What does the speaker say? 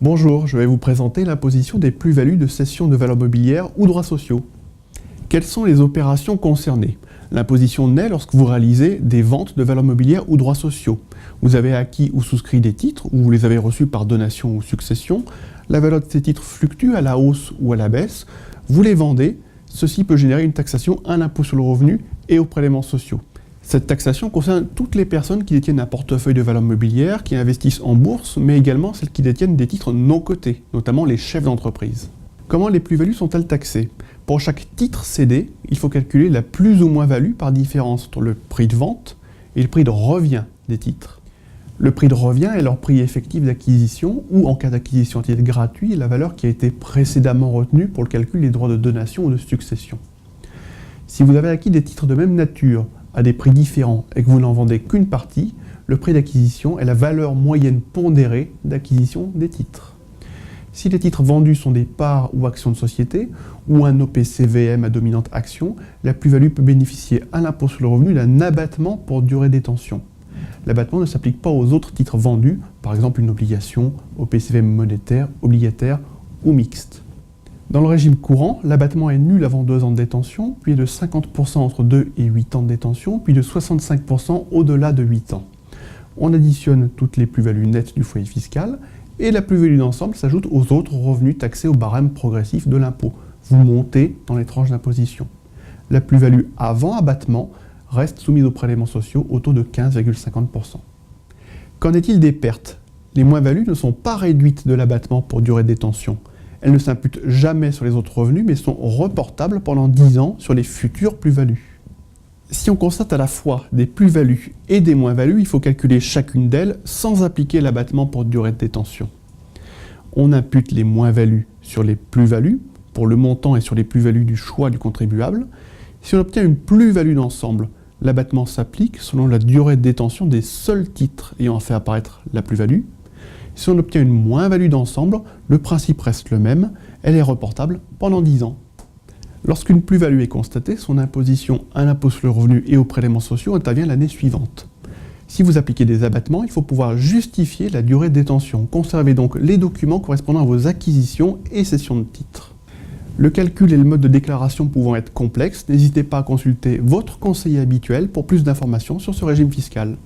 Bonjour, je vais vous présenter l'imposition des plus-values de cession de valeurs mobilières ou droits sociaux. Quelles sont les opérations concernées? L'imposition naît lorsque vous réalisez des ventes de valeurs mobilières ou droits sociaux. Vous avez acquis ou souscrit des titres, ou vous les avez reçus par donation ou succession. La valeur de ces titres fluctue à la hausse ou à la baisse. Vous les vendez. Ceci peut générer une taxation, un impôt sur le revenu et aux prélèvements sociaux. Cette taxation concerne toutes les personnes qui détiennent un portefeuille de valeurs mobilières, qui investissent en bourse, mais également celles qui détiennent des titres non cotés, notamment les chefs d'entreprise. Comment les plus-values sont-elles taxées? Pour chaque titre cédé, il faut calculer la plus ou moins-value par différence entre le prix de vente et le prix de revient des titres. Le prix de revient est leur prix effectif d'acquisition ou, en cas d'acquisition à titre gratuit, la valeur qui a été précédemment retenue pour le calcul des droits de donation ou de succession. Si vous avez acquis des titres de même nature à des prix différents et que vous n'en vendez qu'une partie, le prix d'acquisition est la valeur moyenne pondérée d'acquisition des titres. Si les titres vendus sont des parts ou actions de société, ou un OPCVM à dominante action, la plus-value peut bénéficier à l'impôt sur le revenu d'un abattement pour durée de détention. L'abattement ne s'applique pas aux autres titres vendus, par exemple une obligation, OPCVM monétaire, obligataire ou mixte. Dans le régime courant, l'abattement est nul avant 2 ans de détention, puis est de 50% entre 2 et 8 ans de détention, puis de 65% au-delà de 8 ans. On additionne toutes les plus-values nettes du foyer fiscal, et la plus-value d'ensemble s'ajoute aux autres revenus taxés au barème progressif de l'impôt. Vous montez dans les tranches d'imposition. La plus-value avant abattement reste soumise aux prélèvements sociaux au taux de 15,50%. Qu'en est-il des pertes? Les moins-values ne sont pas réduites de l'abattement pour durée de détention. Elles ne s'imputent jamais sur les autres revenus, mais sont reportables pendant 10 ans sur les futures plus-values. Si on constate à la fois des plus-values et des moins-values, il faut calculer chacune d'elles sans appliquer l'abattement pour durée de détention. On impute les moins-values sur les plus-values, pour le montant et sur les plus-values du choix du contribuable. Si on obtient une plus-value d'ensemble, l'abattement s'applique selon la durée de détention des seuls titres ayant fait apparaître la plus-value. Si on obtient une moins-value d'ensemble, le principe reste le même, elle est reportable pendant 10 ans. Lorsqu'une plus-value est constatée, son imposition à l'impôt sur le revenu et aux prélèvements sociaux intervient l'année suivante. Si vous appliquez des abattements, il faut pouvoir justifier la durée de détention. Conservez donc les documents correspondant à vos acquisitions et cessions de titres. Le calcul et le mode de déclaration pouvant être complexes, n'hésitez pas à consulter votre conseiller habituel pour plus d'informations sur ce régime fiscal.